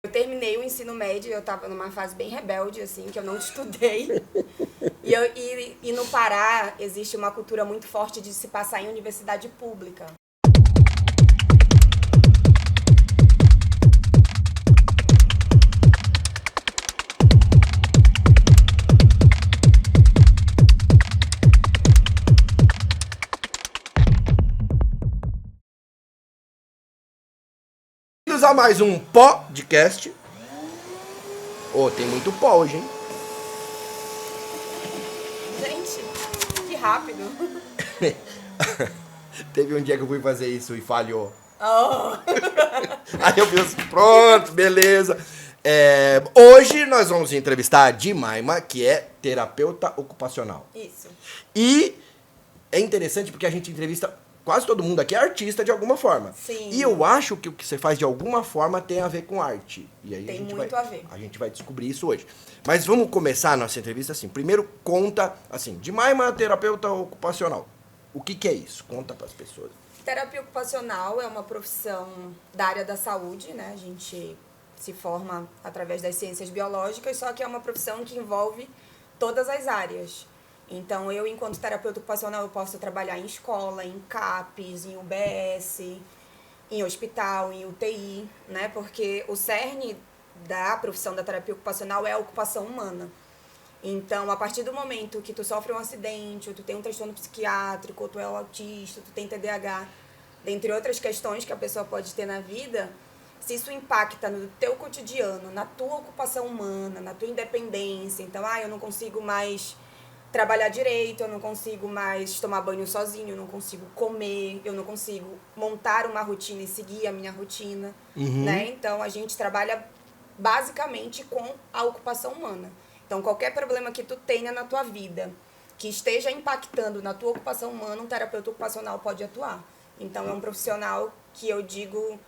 Eu terminei o ensino médio, eu tava numa fase bem rebelde, assim, que eu não estudei. E no Pará existe uma cultura muito forte de se passar em universidade pública. Bem-vindos a mais um podcast. Tem muito pó hoje, hein? Gente, que rápido. Teve um dia que eu fui fazer isso e falhou. Oh. Aí eu fiz, pronto, beleza. Hoje nós vamos entrevistar a Jemima, que é terapeuta ocupacional. Isso. E é interessante porque a gente entrevista quase todo mundo aqui é artista de alguma forma. Sim. E eu acho que o que você faz de alguma forma tem a ver com arte. E aí Tem muito a ver. A gente vai descobrir isso hoje. Mas vamos começar a nossa entrevista assim. Primeiro, conta, assim, Jemima, terapeuta ocupacional. O que é isso? Conta para as pessoas. Terapia ocupacional é uma profissão da área da saúde, né? A gente se forma através das ciências biológicas, só que é uma profissão que envolve todas as áreas. Então, eu, enquanto terapeuta ocupacional, eu posso trabalhar em escola, em CAPES, em UBS, em hospital, em UTI, né? Porque o cerne da profissão da terapia ocupacional é a ocupação humana. Então, a partir do momento que tu sofre um acidente, ou tu tem um transtorno psiquiátrico, ou tu é autista, ou tu tem TDAH, dentre outras questões que a pessoa pode ter na vida, se isso impacta no teu cotidiano, na tua ocupação humana, na tua independência, então, eu não consigo mais trabalhar direito, eu não consigo mais tomar banho sozinho, eu não consigo comer, eu não consigo montar uma rotina e seguir a minha rotina, né? Então, a gente trabalha basicamente com a ocupação humana. Então, qualquer problema que tu tenha na tua vida, que esteja impactando na tua ocupação humana, um terapeuta ocupacional pode atuar. Então, é um profissional que eu digo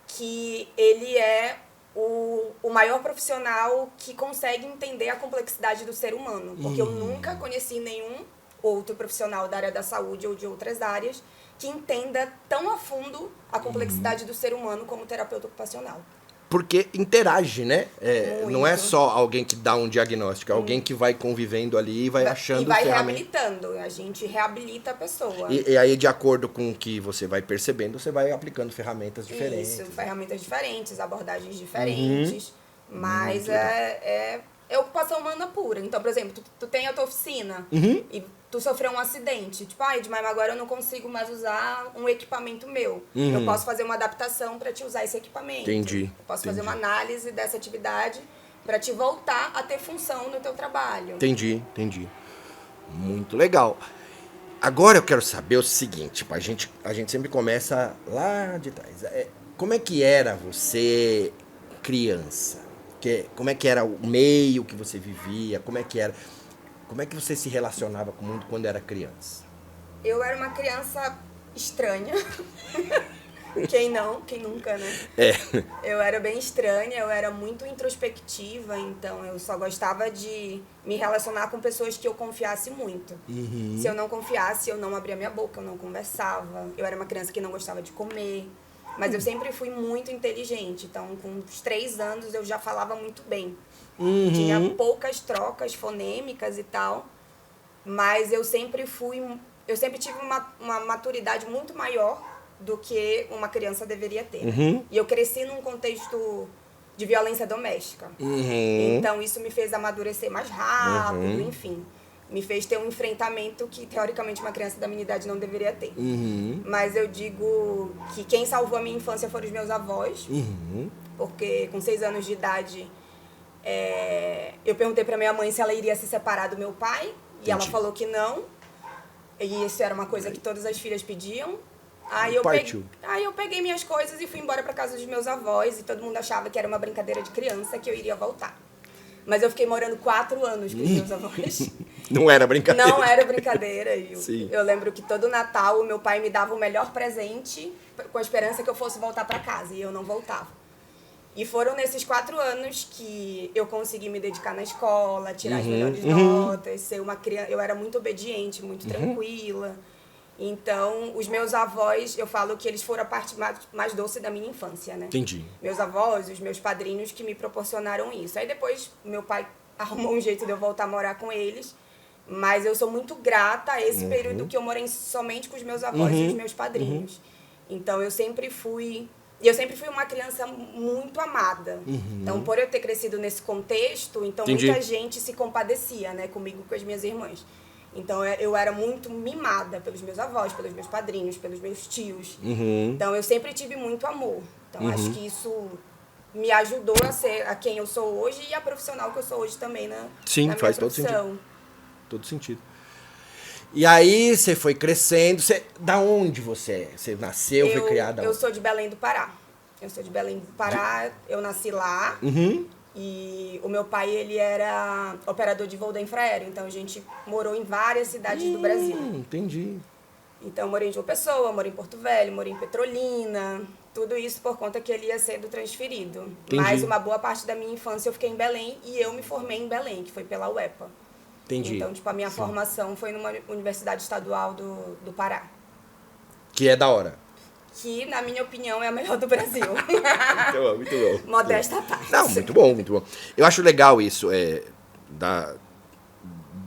que ele é o maior profissional que consegue entender a complexidade do ser humano. Porque eu nunca conheci nenhum outro profissional da área da saúde ou de outras áreas que entenda tão a fundo a complexidade do ser humano como o terapeuta ocupacional. Porque interage, né? Não é Muito. só alguém que dá um diagnóstico, é alguém que vai convivendo ali e vai achando E vai ferramentas. reabilitando, a gente reabilita a pessoa. E aí, de acordo com o que você vai percebendo, você vai aplicando ferramentas diferentes. Isso, ferramentas diferentes, abordagens diferentes, mas Muito é ocupação humana pura. Então, por exemplo, tu tem a tua oficina e tu sofreu um acidente, tipo, Jemima, agora eu não consigo mais usar um equipamento meu. Eu posso fazer uma adaptação para te usar esse equipamento. Entendi. Eu posso fazer uma análise dessa atividade para te voltar a ter função no teu trabalho. Entendi. Muito legal. Agora eu quero saber o seguinte, tipo, a gente sempre começa lá de trás. Como é que era você criança? Como é que era o meio que você vivia? Como é que você se relacionava com o mundo quando era criança? Eu era uma criança estranha. Quem nunca, né? Eu era bem estranha, eu era muito introspectiva, então eu só gostava de me relacionar com pessoas que eu confiasse muito. Se eu não confiasse, eu não abria minha boca, eu não conversava. Eu era uma criança que não gostava de comer, mas eu sempre fui muito inteligente, então com uns 3 anos eu já falava muito bem. Tinha poucas trocas fonêmicas e tal, mas eu sempre tive uma maturidade muito maior do que uma criança deveria ter. E eu cresci num contexto de violência doméstica. Então, isso me fez amadurecer mais rápido, enfim. Me fez ter um enfrentamento que, teoricamente, uma criança da minha idade não deveria ter. Mas eu digo que quem salvou a minha infância foram os meus avós. Porque, com 6 anos de idade, eu perguntei pra minha mãe se ela iria se separar do meu pai. E ela falou que não. E isso era uma coisa que todas as filhas pediam. Aí eu peguei minhas coisas e fui embora pra casa dos meus avós. E todo mundo achava que era uma brincadeira de criança, que eu iria voltar. Mas eu fiquei morando 4 anos com os meus avós. Não era brincadeira. Não era brincadeira. Sim. Eu lembro que todo Natal o meu pai me dava o melhor presente com a esperança que eu fosse voltar pra casa. E eu não voltava. E foram nesses 4 anos que eu consegui me dedicar na escola, tirar as melhores notas, ser uma criança. Eu era muito obediente, muito tranquila. Então, os meus avós, eu falo que eles foram a parte mais doce da minha infância, né? Entendi. Meus avós, os meus padrinhos que me proporcionaram isso. Aí depois, meu pai arrumou um jeito de eu voltar a morar com eles. Mas eu sou muito grata a esse período que eu morei somente com os meus avós e os meus padrinhos. Então, eu sempre fui uma criança muito amada. Então, por eu ter crescido nesse contexto, então Entendi. muita gente se compadecia, né, comigo e com as minhas irmãs. Então, eu era muito mimada pelos meus avós, pelos meus padrinhos, pelos meus tios. Então, eu sempre tive muito amor. Então, acho que isso me ajudou a ser a quem eu sou hoje e a profissional que eu sou hoje também na minha faz todo profissão. sentido. Todo sentido. E aí, você foi crescendo. Da onde você é? Você nasceu, foi criada? Eu sou de Belém do Pará. Eu nasci lá. E o meu pai, ele era operador de voo da Infraero. Então, a gente morou em várias cidades do Brasil. Entendi. Então, eu morei em João Pessoa, morei em Porto Velho, morei em Petrolina. Tudo isso por conta que ele ia sendo transferido. Entendi. Mas uma boa parte da minha infância eu fiquei em Belém e eu me formei em Belém, que foi pela UEPA. Entendi. Então, tipo, a minha formação foi numa universidade estadual do Pará. Que é da hora. Que, na minha opinião, é a melhor do Brasil. Muito bom, muito bom. Modesta parte. Não, muito bom, muito bom. Eu acho legal isso,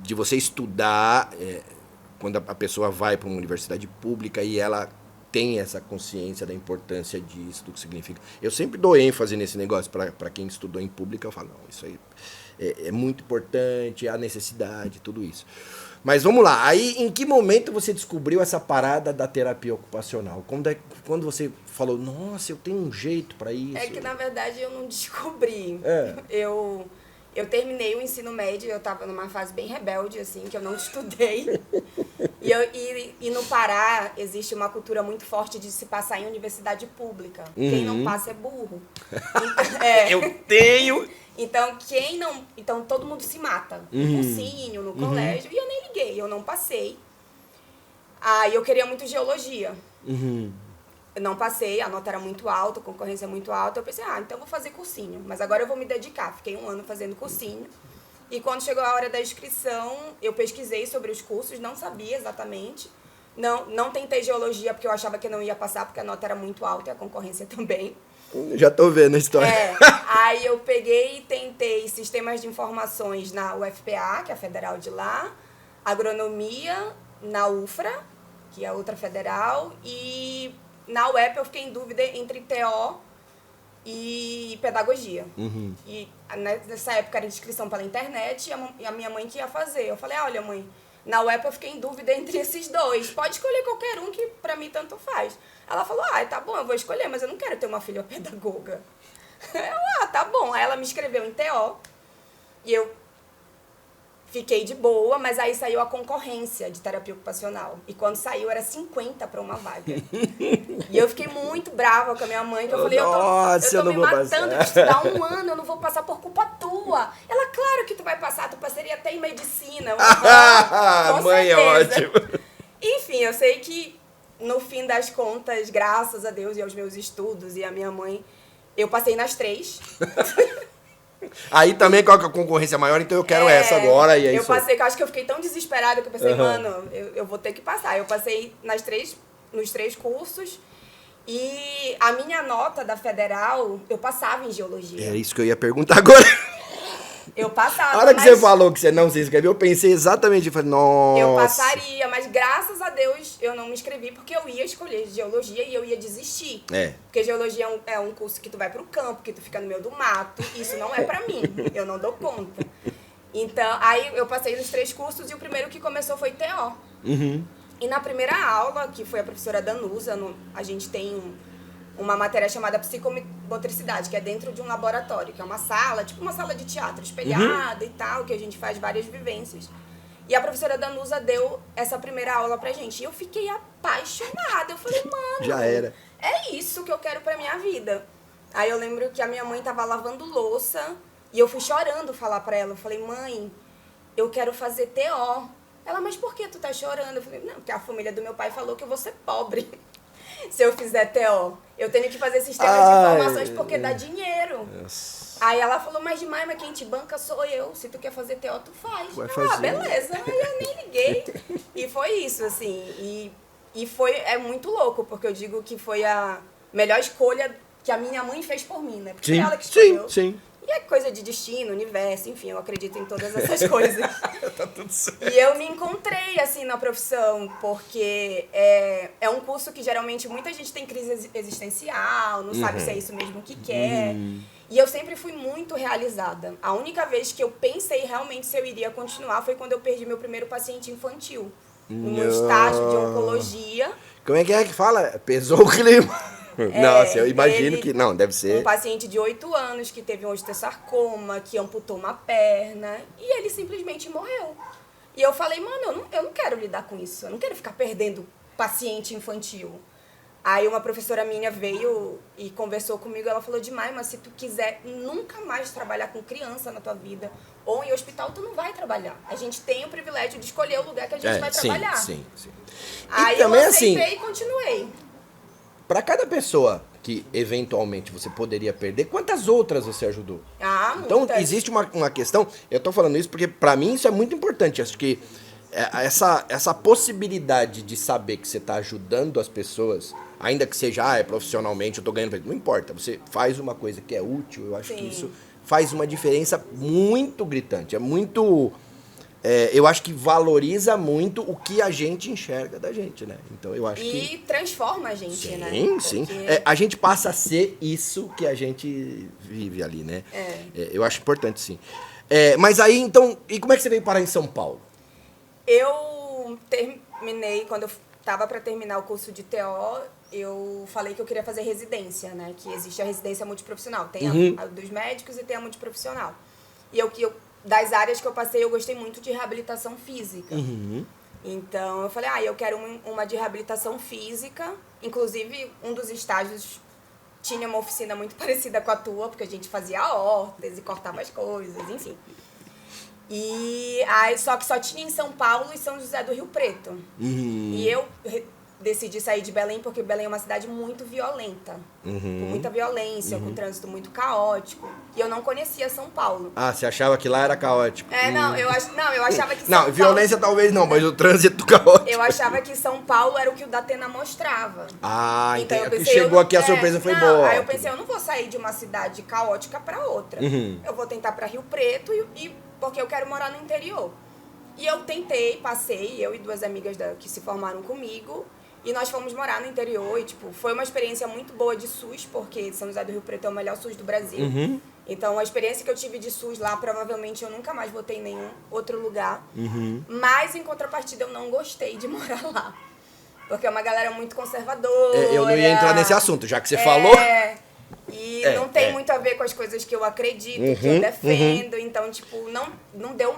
de você estudar quando a pessoa vai para uma universidade pública e ela tem essa consciência da importância disso, do que significa. Eu sempre dou ênfase nesse negócio para quem estudou em pública. Eu falo, não, isso aí é muito importante, a necessidade, tudo isso. Mas vamos lá, aí em que momento você descobriu essa parada da terapia ocupacional? Quando você falou, nossa, eu tenho um jeito para isso? É que, na verdade, eu não descobri. É. Eu terminei o ensino médio, eu estava numa fase bem rebelde, assim, que eu não estudei. E no Pará existe uma cultura muito forte de se passar em universidade pública. Quem não passa é burro. Eu tenho... Então todo mundo se mata. No cursinho, no colégio. E eu nem liguei, eu não passei. Aí eu queria muito geologia. Eu não passei, a nota era muito alta, a concorrência muito alta. Eu pensei, então eu vou fazer cursinho. Mas agora eu vou me dedicar. Fiquei 1 ano fazendo cursinho. E quando chegou a hora da inscrição, eu pesquisei sobre os cursos, não sabia exatamente. Não tentei geologia porque eu achava que não ia passar, porque a nota era muito alta e a concorrência também. Já tô vendo a história. Aí eu peguei e tentei sistemas de informações na UFPA, que é a federal de lá, agronomia na UFRA, que é outra federal, e na UEP eu fiquei em dúvida entre TO e pedagogia. E nessa época era inscrição pela internet e a minha mãe que ia fazer. Eu falei, olha mãe, na UEP eu fiquei em dúvida entre esses dois. Pode escolher qualquer um que pra mim tanto faz. Ela falou, tá bom, eu vou escolher, mas eu não quero ter uma filha pedagoga. Tá bom. Aí ela me inscreveu em TO e eu fiquei de boa, mas aí saiu a concorrência de terapia ocupacional. E quando saiu era 50 para uma vaga. E eu fiquei muito brava com a minha mãe, que eu falei, eu tô me matando de estudar 1 ano, eu não vou passar por culpa tua. Ela, claro que tu vai passar, tu passaria até em medicina. Com mãe certeza. É ótimo. Enfim, eu sei que no fim das contas, graças a Deus e aos meus estudos e a minha mãe, eu passei nas 3. Aí também qual que é a concorrência maior, então eu quero essa agora e é eu isso. passei, que eu acho que eu fiquei tão desesperada que eu pensei, mano, eu vou ter que passar. Eu passei nos 3 cursos e a minha nota da federal, eu passava em geologia. É isso que eu ia perguntar agora. Eu passava. A hora que você falou que você não se inscreveu, eu pensei exatamente, eu falei, nossa. Eu passaria, mas graças a Deus eu não me inscrevi porque eu ia escolher geologia e eu ia desistir. Porque geologia é um curso que tu vai pro campo, que tu fica no meio do mato. Isso não é pra mim, eu não dou conta. Então, aí eu passei nos 3 cursos e o primeiro que começou foi TO. E na primeira aula, que foi a professora Danusa, a gente tem uma matéria chamada psicomotricidade, que é dentro de um laboratório, que é uma sala, tipo uma sala de teatro espelhada e tal, que a gente faz várias vivências. E a professora Danusa deu essa primeira aula pra gente. E eu fiquei apaixonada. Eu falei, mano, já era. É isso que eu quero pra minha vida. Aí eu lembro que a minha mãe tava lavando louça e eu fui chorando falar pra ela. Eu falei, mãe, eu quero fazer TO. Ela, mas por que tu tá chorando? Eu falei, não, porque a família do meu pai falou que eu vou ser pobre se eu fizer TO. Eu tenho que fazer sistemas de informações porque dá dinheiro. Nossa. Aí ela falou, mas quem te banca sou eu. Se tu quer fazer TO, tu faz. Vai fazer. Beleza. Aí eu nem liguei. E foi isso, assim. é muito louco, porque eu digo que foi a melhor escolha que a minha mãe fez por mim, né? Porque Sim, foi ela que escolheu. sim. E é coisa de destino, universo, enfim, eu acredito em todas essas coisas. Tá tudo certo. E eu me encontrei, assim, na profissão, porque é um curso que geralmente muita gente tem crise existencial, não sabe se é isso mesmo que quer. E eu sempre fui muito realizada. A única vez que eu pensei realmente se eu iria continuar foi quando eu perdi meu primeiro paciente infantil. No meu estágio de oncologia. Como é que fala? Pesou o clima. Nossa, eu imagino que... Não, deve ser... Um paciente de 8 anos que teve um osteosarcoma, que amputou uma perna, e ele simplesmente morreu. E eu falei, mano, eu não quero lidar com isso, eu não quero ficar perdendo paciente infantil. Aí uma professora minha veio e conversou comigo, ela falou, demais, mas se tu quiser nunca mais trabalhar com criança na tua vida, ou em hospital, tu não vai trabalhar. A gente tem o privilégio de escolher o lugar que a gente vai trabalhar. Sim. Aí também, eu aceitei assim, e continuei. Para cada pessoa que eventualmente você poderia perder, quantas outras você ajudou? Então, Muitas. existe uma questão... Eu tô falando isso porque, para mim, isso é muito importante. Acho que essa possibilidade de saber que você tá ajudando as pessoas, ainda que seja, profissionalmente, eu tô ganhando... Não importa, você faz uma coisa que é útil, eu acho que isso faz uma diferença muito gritante. É muito... eu acho que valoriza muito o que a gente enxerga da gente, né? Então eu acho que... E transforma a gente, né? Sim. Porque... a gente passa a ser isso que a gente vive ali, né? Eu acho importante, sim. Mas aí, então... E como é que você veio parar em São Paulo? Eu terminei, quando eu estava para terminar o curso de TO, eu falei que eu queria fazer residência, né? Que existe a residência multiprofissional. Tem a dos médicos e tem a multiprofissional. E das áreas que eu passei, eu gostei muito de reabilitação física. Então, eu falei, eu quero uma de reabilitação física. Inclusive, um dos estágios tinha uma oficina muito parecida com a tua, porque a gente fazia hortas e cortava as coisas, enfim. E aí, só que só tinha em São Paulo e São José do Rio Preto. E eu decidi sair de Belém porque Belém é uma cidade muito violenta. Com muita violência, com trânsito muito caótico. E eu não conhecia São Paulo. Ah, você achava que lá era caótico? Eu achava que São Não, Paulo... violência talvez não, mas o trânsito caótico. Eu achava que São Paulo era o que o Datena mostrava. Ah, então eu entendi. pensei, Chegou aqui, a surpresa foi boa. Aí eu pensei, eu não vou sair de uma cidade caótica pra outra. Eu vou tentar pra Rio Preto porque eu quero morar no interior. E eu tentei, passei, eu e 2 amigas que se formaram comigo, e nós fomos morar no interior, e foi uma experiência muito boa de SUS, porque São José do Rio Preto é o melhor SUS do Brasil. Então, a experiência que eu tive de SUS lá, provavelmente eu nunca mais vou ter em nenhum outro lugar. Mas, em contrapartida, eu não gostei de morar lá. Porque é uma galera muito conservadora. Eu não ia entrar nesse assunto, já que você falou. E não tem muito a ver com as coisas que eu acredito, que eu defendo. Então, não deu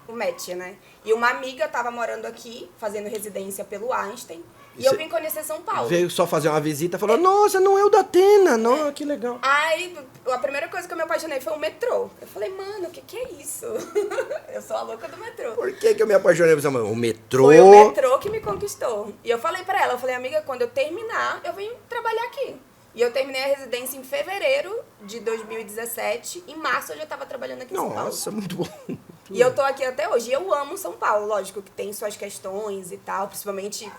o match, né? E uma amiga tava morando aqui, fazendo residência pelo Einstein. E eu vim conhecer São Paulo. Veio só fazer uma visita e falou, nossa, não é o Datena, não, que legal. Aí, a primeira coisa que eu me apaixonei foi o metrô. Eu falei, mano, o que é isso? Eu sou a louca do metrô. Por que eu me apaixonei por essa mãe? O metrô... Foi o metrô que me conquistou. E eu falei pra ela, amiga, quando eu terminar, eu venho trabalhar aqui. E eu terminei a residência em fevereiro de 2017. Em março eu já tava trabalhando aqui em São Paulo. Nossa, muito bom. E eu tô aqui até hoje. E eu amo São Paulo, lógico, que tem suas questões e tal, principalmente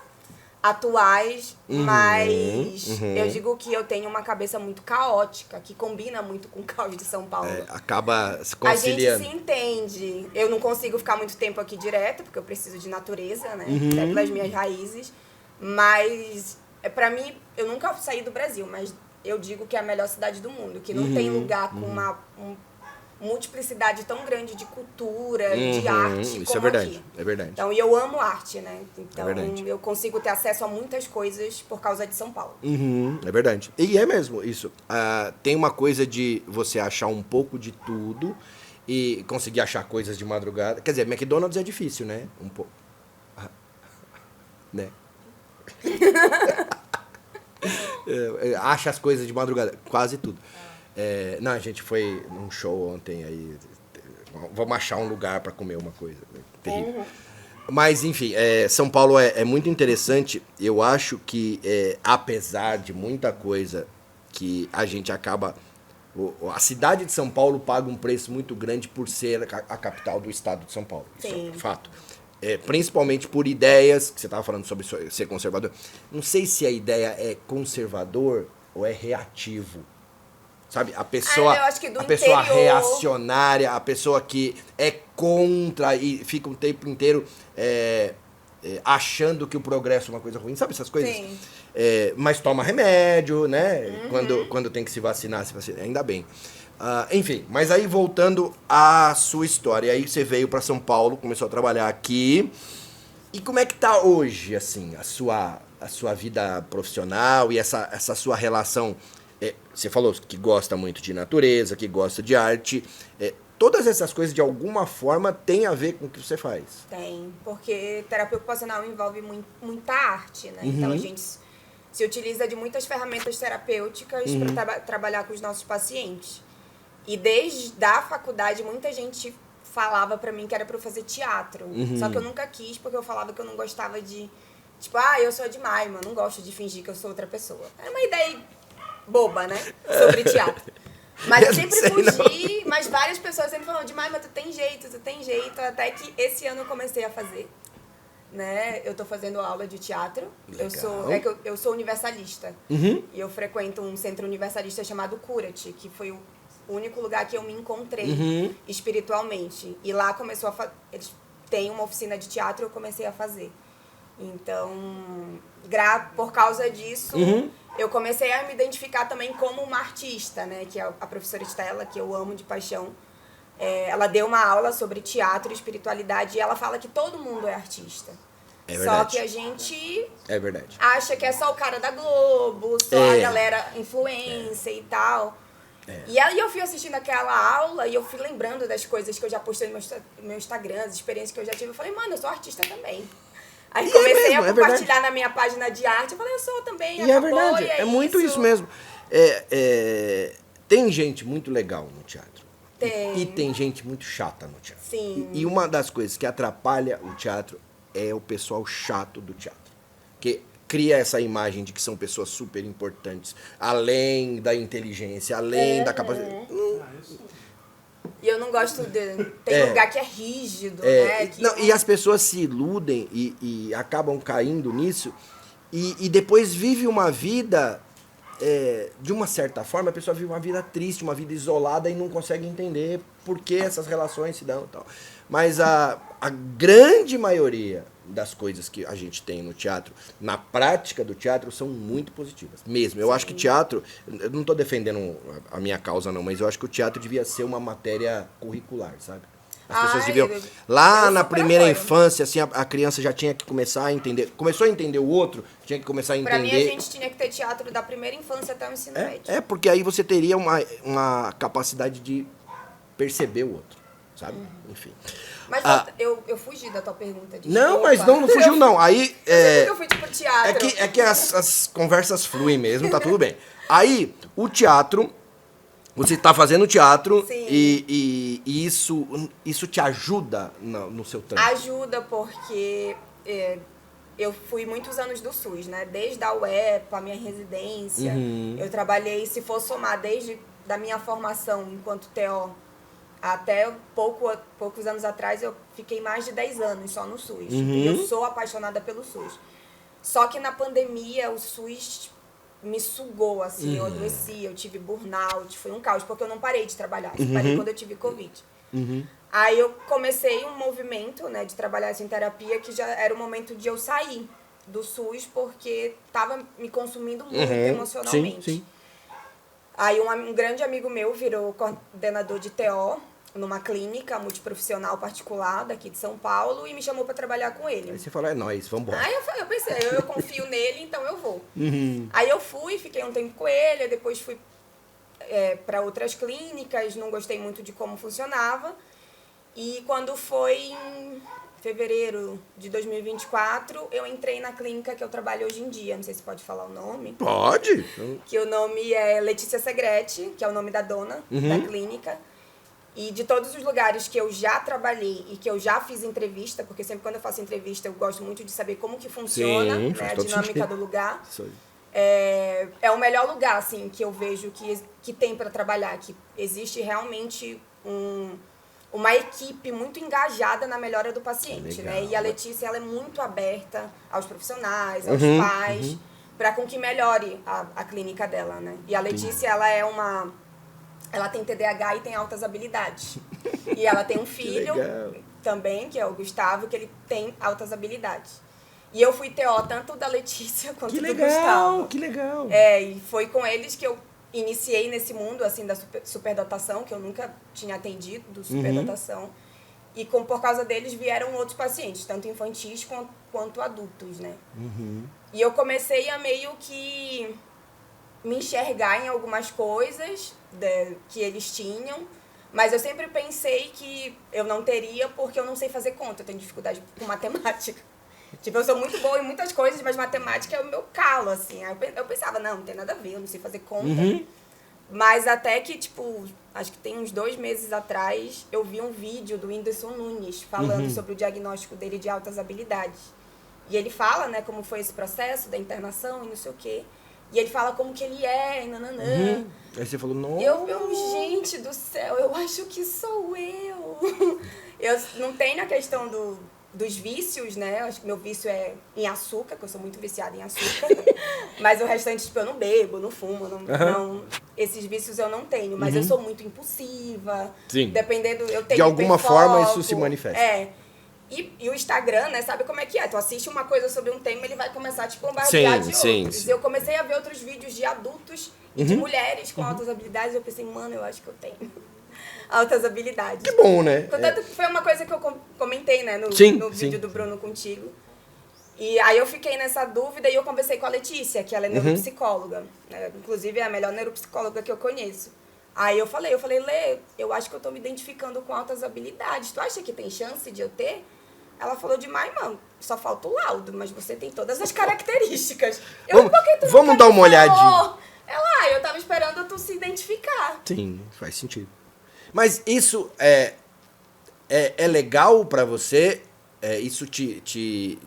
atuais, mas eu digo que eu tenho uma cabeça muito caótica, que combina muito com o caos de São Paulo. Acaba se conciliando. A gente se entende. Eu não consigo ficar muito tempo aqui direto, porque eu preciso de natureza, né? Até pelas minhas raízes. Mas, pra mim, eu nunca saí do Brasil, mas eu digo que é a melhor cidade do mundo, que não tem lugar com uma multiplicidade tão grande de cultura, de arte, isso como é verdade, aqui. É verdade. Então, e eu amo arte, né? Então, verdade. eu consigo ter acesso a muitas coisas por causa de São Paulo. É verdade. E é mesmo isso. Tem uma coisa de você achar um pouco de tudo e conseguir achar coisas de madrugada. Quer dizer, McDonald's é difícil, né? Um pouco. Né? Acha as coisas de madrugada. Quase tudo. Não, a gente foi num show ontem aí. Vamos achar um lugar para comer uma coisa. Terrível. Mas, enfim, São Paulo é muito interessante. Eu acho que, apesar de muita coisa que a gente acaba... A cidade de São Paulo paga um preço muito grande por ser a capital do estado de São Paulo. Isso é um fato. principalmente por ideias, que você estava falando sobre ser conservador. Não sei se a ideia é conservador ou é reativo. Sabe? A pessoa, eu acho que do a pessoa interior... reacionária, a pessoa que é contra e fica o tempo inteiro achando que o progresso é uma coisa ruim. Sabe essas coisas? Sim. Mas toma remédio, né? Quando tem que se vacinar, se vacina. Ainda bem. Enfim, mas aí voltando à sua história. Aí você veio para São Paulo, começou a trabalhar aqui. E como é que tá hoje, assim, a sua vida profissional e essa sua relação? Você falou que gosta muito de natureza, que gosta de arte. Todas essas coisas, de alguma forma, têm a ver com o que você faz. Tem, porque terapia ocupacional envolve muita arte, né? Então a gente se utiliza de muitas ferramentas terapêuticas para trabalhar com os nossos pacientes. E desde a faculdade, muita gente falava pra mim que era pra eu fazer teatro. Só que eu nunca quis, porque eu falava que eu não gostava de... Tipo, eu sou demais, mano, não gosto de fingir que eu sou outra pessoa. Era uma ideia boba, né? Sobre teatro. Mas eu sempre fugi, mas várias pessoas sempre falaram, demais, mas tu tem jeito. Até que esse ano eu comecei a fazer. Né? Eu tô fazendo aula de teatro. Eu sou universalista. E eu frequento um centro universalista chamado Cura-te, que foi o único lugar que eu me encontrei espiritualmente. E lá eles têm uma oficina de teatro e eu comecei a fazer. Então, por causa disso, eu comecei a me identificar também como uma artista, né? Que é a professora Estela, que eu amo de paixão. Ela deu uma aula sobre teatro e espiritualidade e ela fala que todo mundo é artista. É verdade. Só que a gente acha que é só o cara da Globo, só a galera influencer e tal. E aí eu fui assistindo aquela aula e eu fui lembrando das coisas que eu já postei no meu Instagram, as experiências que eu já tive. Eu falei, mano, eu sou artista também. Aí comecei a compartilhar na minha página de arte. Eu falei, eu sou também, e acabou, é verdade, é muito isso mesmo. Tem gente muito legal no teatro. Tem. E tem gente muito chata no teatro. Sim. E uma das coisas que atrapalha o teatro é o pessoal chato do teatro. Que cria essa imagem de que são pessoas super importantes, além da inteligência, além da capacidade. E eu não gosto tem lugar que é rígido, né? E as pessoas se iludem e acabam caindo nisso e depois vive uma vida, de uma certa forma, a pessoa vive uma vida triste, uma vida isolada e não consegue entender por que essas relações se dão e tal. Mas a grande maioria das coisas que a gente tem no teatro, na prática do teatro, são muito positivas, mesmo. Eu acho que teatro, eu não estou defendendo a minha causa não, mas eu acho que o teatro devia ser uma matéria curricular, sabe? As pessoas deviam... Lá na primeira infância, assim, a criança já tinha que começar a entender, começou a entender o outro, tinha que começar a entender... Pra mim, a gente tinha que ter teatro da primeira infância até o ensino médio. Porque aí você teria uma capacidade de perceber o outro, sabe? Enfim. Mas eu fugi da tua pergunta. Desculpa. Não, mas não fugiu, não. Aí. Eu fui tipo teatro. É que as conversas fluem mesmo, tá tudo bem. Aí, o teatro. Você tá fazendo teatro. Sim. E isso te ajuda no seu trampo? Ajuda, porque eu fui muitos anos do SUS, né? Desde a UEPA, a minha residência. Eu trabalhei, se for somar, desde da minha formação enquanto TO. Até poucos anos atrás, eu fiquei mais de 10 anos só no SUS. E eu sou apaixonada pelo SUS. Só que na pandemia, o SUS me sugou, assim. Eu adoeci, eu tive burnout, foi um caos, porque eu não parei de trabalhar. Eu parei quando eu tive Covid. Aí eu comecei um movimento, né, de trabalhar assim, em terapia, que já era o momento de eu sair do SUS, porque estava me consumindo muito emocionalmente. Sim. Aí um grande amigo meu virou coordenador de TO numa clínica multiprofissional particular daqui de São Paulo e me chamou para trabalhar com ele. Aí você falou, é nóis, vambora. Aí eu pensei, eu confio nele, então eu vou. Aí eu fui, fiquei um tempo com ele, depois fui para outras clínicas, não gostei muito de como funcionava. E quando foi em fevereiro de 2024, eu entrei na clínica que eu trabalho hoje em dia. Não sei se pode falar o nome. Pode. Que o nome é Letícia Segretti, que é o nome da dona da clínica. E de todos os lugares que eu já trabalhei e que eu já fiz entrevista, porque sempre quando eu faço entrevista eu gosto muito de saber como que funciona, né, a dinâmica do lugar. É o melhor lugar, assim, que eu vejo que tem para trabalhar, que existe realmente uma equipe muito engajada na melhora do paciente, Legal. né? E a Letícia, ela é muito aberta aos profissionais, aos pais, para com que melhore a clínica dela, né? E a Letícia, ela tem TDAH e tem altas habilidades. E ela tem um filho também, que é o Gustavo, que ele tem altas habilidades. E eu fui TO tanto da Letícia quanto do Gustavo. Que legal! E foi com eles que eu iniciei nesse mundo, assim, da superdotação, que eu nunca tinha atendido, superdotação. E por causa deles vieram outros pacientes, tanto infantis quanto adultos, né? E eu comecei a meio que me enxergar em algumas coisas que eles tinham, mas eu sempre pensei que eu não teria porque eu não sei fazer conta, eu tenho dificuldade com matemática. Tipo, eu sou muito boa em muitas coisas, mas matemática é o meu calo, assim. Aí eu pensava, não tem nada a ver, eu não sei fazer conta. Mas até que, tipo, acho que tem uns 2 meses atrás, eu vi um vídeo do Whindersson Nunes falando sobre o diagnóstico dele de altas habilidades. E ele fala, né, como foi esse processo da internação e não sei o quê. E ele fala como que ele é, e nananã. Aí você falou, não. Gente do céu, eu acho que sou eu. Eu não tenho a questão dos vícios, né? Acho que meu vício é em açúcar, que eu sou muito viciada em açúcar. Mas o restante, tipo, eu não bebo, não fumo, não, esses vícios eu não tenho. Mas eu sou muito impulsiva. Sim. Dependendo, eu tenho de alguma hiperfoco. forma isso se manifesta. E o Instagram, né, sabe como é que é? Tu assiste uma coisa sobre um tema, ele vai começar a te bombardear de outros. Sim. E eu comecei a ver outros vídeos de adultos e de mulheres com altas habilidades. Eu pensei, mano, eu acho que eu tenho altas habilidades. Que bom, né? Contanto que foi uma coisa que eu comentei, né, no vídeo do Bruno contigo. E aí eu fiquei nessa dúvida e eu conversei com a Letícia, que ela é neuropsicóloga. Né? Inclusive é a melhor neuropsicóloga que eu conheço. Aí eu falei, Lê, eu acho que eu tô me identificando com altas habilidades. Tu acha que tem chance de eu ter? Ela falou demais, mano, só falta o laudo, mas você tem todas as características. Vamos dar uma olhadinha. Eu tava esperando tu se identificar. Sim, faz sentido. Mas isso é legal pra você? Isso te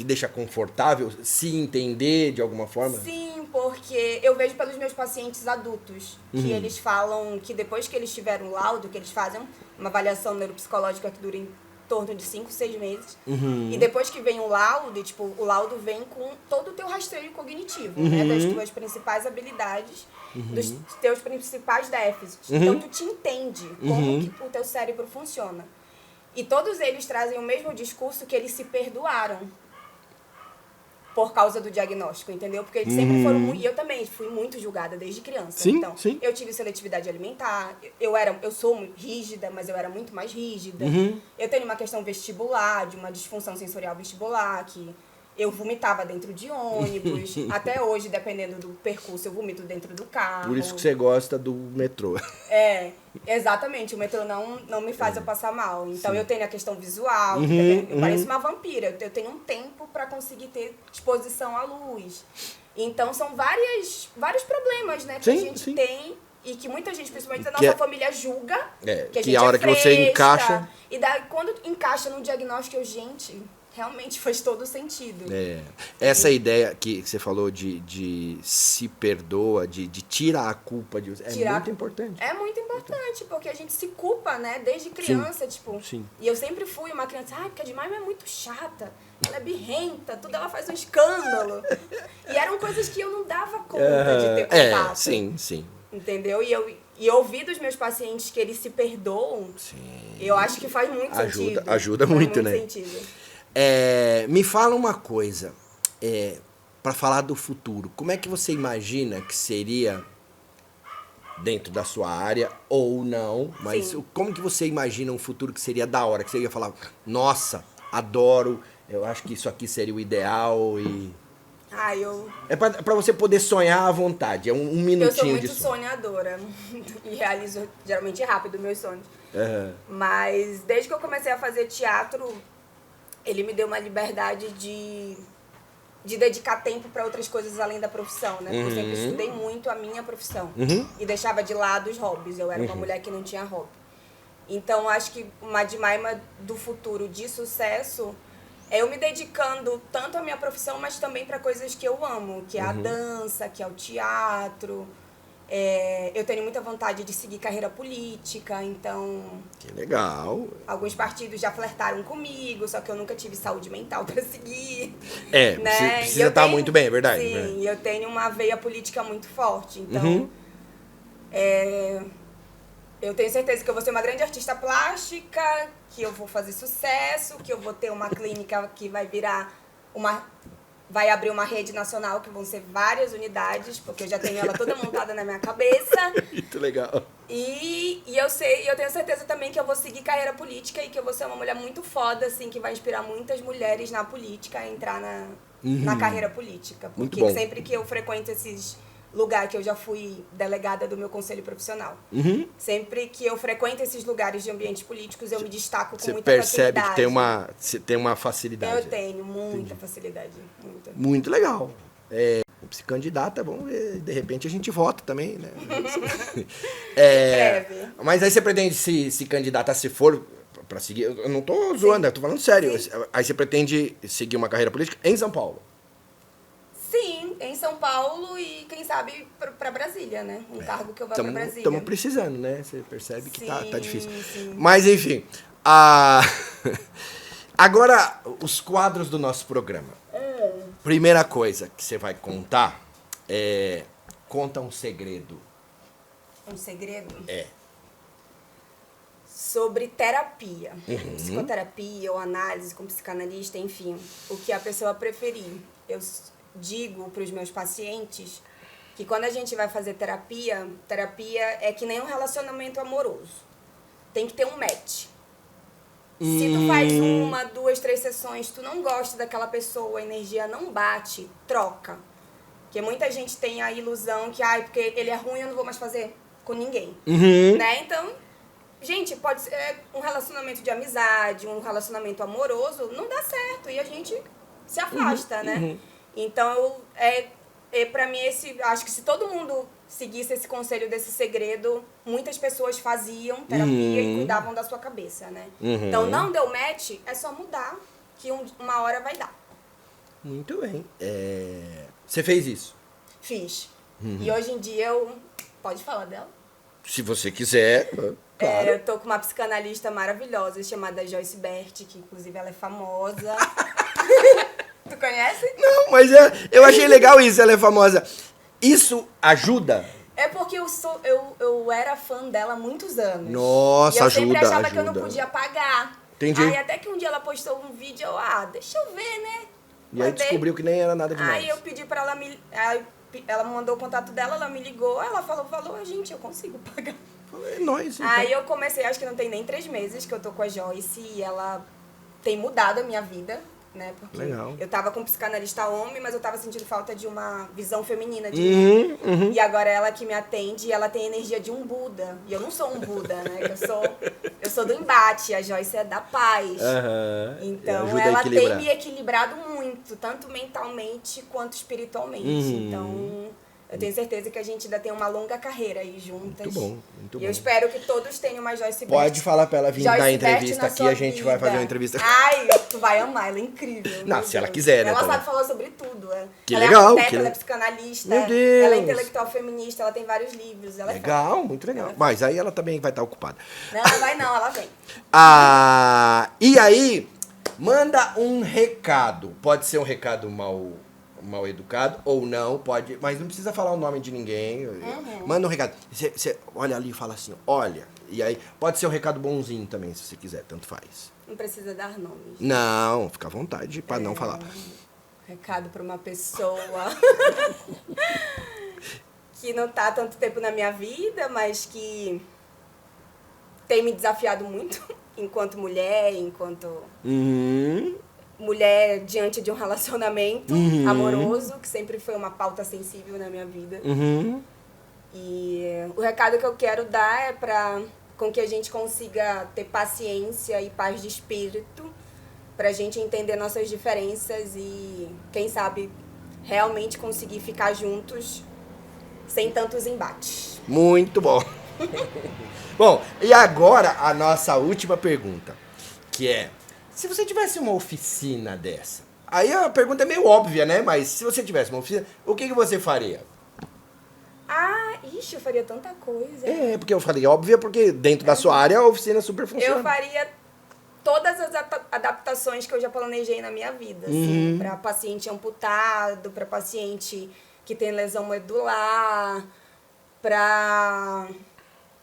deixa confortável? Se entender de alguma forma? Sim, porque eu vejo pelos meus pacientes adultos que eles falam que depois que eles tiveram o laudo, que eles fazem uma avaliação neuropsicológica que dura em torno de 5, 6 meses. E depois que vem o laudo, tipo, o laudo vem com todo o teu rastreio cognitivo, né? Das tuas principais habilidades, dos teus principais déficits. Então, tu te entende como que o teu cérebro funciona. E todos eles trazem o mesmo discurso que eles se perdoaram por causa do diagnóstico, entendeu? Porque eles sempre foram muito... E eu também fui muito julgada desde criança. Sim, então, sim. eu tive seletividade alimentar, eu sou muito rígida, mas eu era muito mais rígida. Eu tenho uma questão vestibular, de uma disfunção sensorial vestibular, que eu vomitava dentro de ônibus. Até hoje, dependendo do percurso, eu vomito dentro do carro. Por isso que você gosta do metrô. Exatamente. O metrô não me faz eu passar mal. Então, eu tenho a questão visual, eu pareço uma vampira. Eu tenho um tempo para conseguir ter exposição à luz. Então, são vários problemas, né, que a gente tem e que muita gente, principalmente da nossa família, julga. Que a gente a hora que você encaixa... E daí, quando encaixa no diagnóstico, realmente faz todo sentido. Essa ideia que você falou de se perdoa, de tirar a culpa de você, muito importante. É muito importante, porque a gente se culpa, né? Desde criança, Sim. E eu sempre fui uma criança, porque a Jemima é muito chata, ela é birrenta, tudo ela faz um escândalo. E eram coisas que eu não dava conta de ter contato. Sim. Entendeu? E ouvir dos meus pacientes que eles se perdoam, eu acho que faz muito sentido. Ajuda muito, né? Sentido. Me fala uma coisa, para falar do futuro, como é que você imagina que seria dentro da sua área ou não, mas como que você imagina um futuro que seria da hora, que você ia falar, nossa, adoro, eu acho que isso aqui seria o ideal e... É pra você poder sonhar à vontade, é um minutinho de sonho. Eu sou muito sonhadora e realizo geralmente rápido meus sonhos. Mas desde que eu comecei a fazer teatro, ele me deu uma liberdade de dedicar tempo para outras coisas além da profissão, né? Porque eu sempre estudei muito a minha profissão e deixava de lado os hobbies. Eu era uma mulher que não tinha hobby. Então, acho que uma Jemima do futuro de sucesso é eu me dedicando tanto à minha profissão, mas também para coisas que eu amo, que é a dança, que é o teatro, Eu tenho muita vontade de seguir carreira política, então... Que legal. Alguns partidos já flertaram comigo, só que eu nunca tive saúde mental para seguir. Né? Precisa estar muito bem, é verdade. Sim, e eu tenho uma veia política muito forte, então... Eu tenho certeza que eu vou ser uma grande artista plástica, que eu vou fazer sucesso, que eu vou ter uma clínica que vai virar vai abrir uma rede nacional, que vão ser várias unidades, porque eu já tenho ela toda montada na minha cabeça. Muito legal. E eu tenho certeza também que eu vou seguir carreira política e que eu vou ser uma mulher muito foda, assim, que vai inspirar muitas mulheres na política a entrar na carreira política. Porque sempre que eu frequento esses lugares, que eu já fui delegada do meu conselho profissional, sempre que eu frequento esses lugares de ambientes políticos, eu me destaco com muita facilidade. Você percebe que tem uma facilidade. Eu tenho muita facilidade. Muita. Muito legal. Se candidata, vamos ver, de repente a gente vota também, né? Mas aí você pretende se candidatar, se for para seguir, eu não tô zoando, eu tô falando sério. Sim. Aí você pretende seguir uma carreira política em São Paulo? Sim, em São Paulo e, quem sabe, para Brasília, né? Um cargo que eu vá para Brasília. Estamos precisando, né? Você percebe que tá difícil. Sim. Mas, enfim. Agora, os quadros do nosso programa. Primeira coisa que você vai contar conta um segredo. Um segredo? Sobre terapia. Psicoterapia ou análise com psicanalista, enfim. O que a pessoa preferir. Eu digo para os meus pacientes que quando a gente vai fazer terapia é que nem um relacionamento amoroso. Tem que ter um match. Se tu faz 1, 2, 3 sessões, tu não gosta daquela pessoa, a energia não bate, troca. Porque muita gente tem a ilusão que, porque ele é ruim, eu não vou mais fazer com ninguém. Né? Então, gente, pode ser um relacionamento de amizade, um relacionamento amoroso, não dá certo e a gente se afasta, né? Então, pra mim, acho que se todo mundo seguisse esse conselho desse segredo, muitas pessoas faziam terapia e cuidavam da sua cabeça, né? Então, não deu match, é só mudar, que uma hora vai dar. Muito bem. Você fez isso? Fiz. E hoje em dia Pode falar dela? Se você quiser, claro. Eu tô com uma psicanalista maravilhosa chamada Joyce Bert, que inclusive ela é famosa. Tu conhece? Não, mas eu achei legal isso, ela é famosa. Isso ajuda? É porque eu era fã dela há muitos anos. Nossa, ajuda. E eu sempre achava que eu não podia pagar. Entendi. Aí até que um dia ela postou um vídeo, deixa eu ver, né? E aí descobriu que nem era nada demais. Aí eu pedi pra ela ela mandou o contato dela, ela me ligou, ela falou, gente, eu consigo pagar. É nóis, então. Aí eu comecei, acho que não tem nem 3 meses que eu tô com a Joyce e ela tem mudado a minha vida, né? Porque legal. Eu tava com um psicanalista homem, mas eu tava sentindo falta de uma visão feminina de mim. E agora ela que me atende, ela tem a energia de um Buda. E eu não sou um Buda, né? Eu sou do embate, a Joyce é da paz. Então ela tem me equilibrado muito, tanto mentalmente quanto espiritualmente. Então eu tenho certeza que a gente ainda tem uma longa carreira aí juntas. Muito bom, muito bom. E eu espero que todos tenham uma Joyce Bert. Pode falar pra ela vir dar entrevista aqui, a gente vai fazer uma entrevista. Ai, tu vai amar, ela é incrível. Não, se ela quiser, né? Ela sabe falar sobre tudo. Que ela legal. É arquiteta, ela é psicanalista, meu Deus. Ela é intelectual feminista, ela tem vários livros. Ela legal, muito legal. Mas aí ela também vai estar ocupada. Não, ela vai não, ela vem. E aí, manda um recado. Pode ser um recado mal educado ou não, pode, mas não precisa falar o nome de ninguém. Manda um recado. Você olha ali e fala assim, olha. E aí, pode ser um recado bonzinho também, se você quiser, tanto faz. Não precisa dar nomes. Não, fica à vontade para não falar. Recado para uma pessoa que não tá há tanto tempo na minha vida, mas que tem me desafiado muito enquanto mulher, enquanto mulher diante de um relacionamento amoroso, que sempre foi uma pauta sensível na minha vida. E o recado que eu quero dar é com que a gente consiga ter paciência e paz de espírito, pra gente entender nossas diferenças e, quem sabe, realmente conseguir ficar juntos sem tantos embates. Muito bom. Bom, e agora a nossa última pergunta, que é: se você tivesse uma oficina dessa, aí a pergunta é meio óbvia, né? Mas se você tivesse uma oficina, o que você faria? Ixi, eu faria tanta coisa. Porque eu falei óbvio, porque dentro da sua área a oficina super funciona. Eu faria todas as adaptações que eu já planejei na minha vida, assim, para paciente amputado, para paciente que tem lesão medular, para,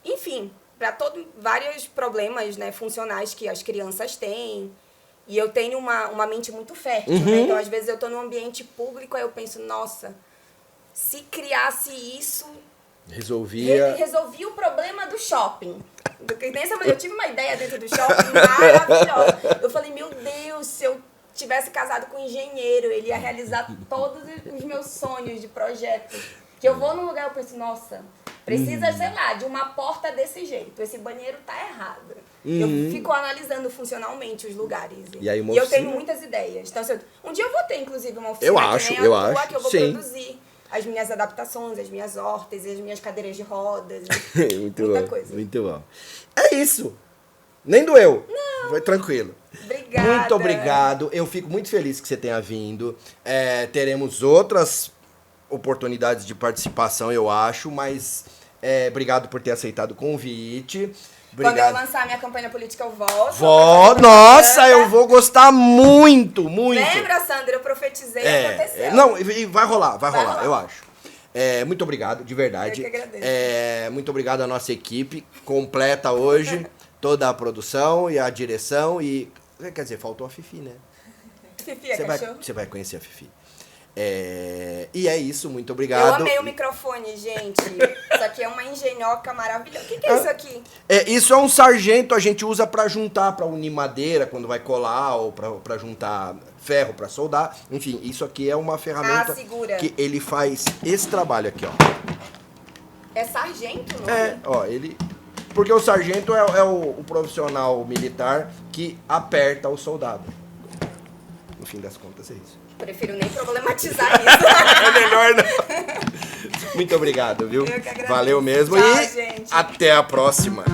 enfim, para vários problemas, né, funcionais que as crianças têm. E eu tenho uma mente muito fértil, né? Então, às vezes, eu tô num ambiente público, aí eu penso, nossa, se criasse isso... Resolvia o problema do shopping. Eu tive uma ideia dentro do shopping maravilhosa. Eu falei, meu Deus, se eu tivesse casado com um engenheiro, ele ia realizar todos os meus sonhos de projetos. Que eu vou num lugar e eu penso, nossa, precisa, sei lá, de uma porta desse jeito. Esse banheiro tá errado. Eu fico analisando funcionalmente os lugares. E aí, eu tenho muitas ideias. Então, um dia eu vou ter, inclusive, uma oficina eu acho, que eu vou produzir as minhas adaptações, as minhas órteses, as minhas cadeiras de rodas. Muita coisa. Muito bom. É isso. Nem doeu. Não. Foi tranquilo. Obrigada. Muito obrigado. Eu fico muito feliz que você tenha vindo. Teremos outras oportunidades de participação, eu acho, mas obrigado por ter aceitado o convite. Obrigado. Quando eu lançar minha campanha política, eu volto. Nossa, eu vou gostar muito, muito. Lembra, Sandra? Eu profetizei e aconteceu. Não, e vai rolar, eu acho. Muito obrigado, de verdade. Eu que agradeço. Muito obrigado à nossa equipe, completa hoje, toda a produção e a direção. E quer dizer, faltou a Fifi, né? Fifi, cachorro. Você vai conhecer a Fifi. E é isso, muito obrigado. Eu amei o microfone, gente. Isso aqui é uma engenhoca maravilhosa. O que é isso aqui? Isso é um sargento, a gente usa pra juntar, pra unir madeira quando vai colar, ou pra juntar ferro pra soldar. Enfim, isso aqui é uma ferramenta que ele faz esse trabalho aqui, ó. É sargento, não é? Ele... Porque o sargento é o profissional militar que aperta o soldado. No fim das contas, é isso. Prefiro nem problematizar isso. É melhor não. Muito obrigado, viu? Eu que agradeço. Valeu mesmo. Tchau, e gente. até a próxima.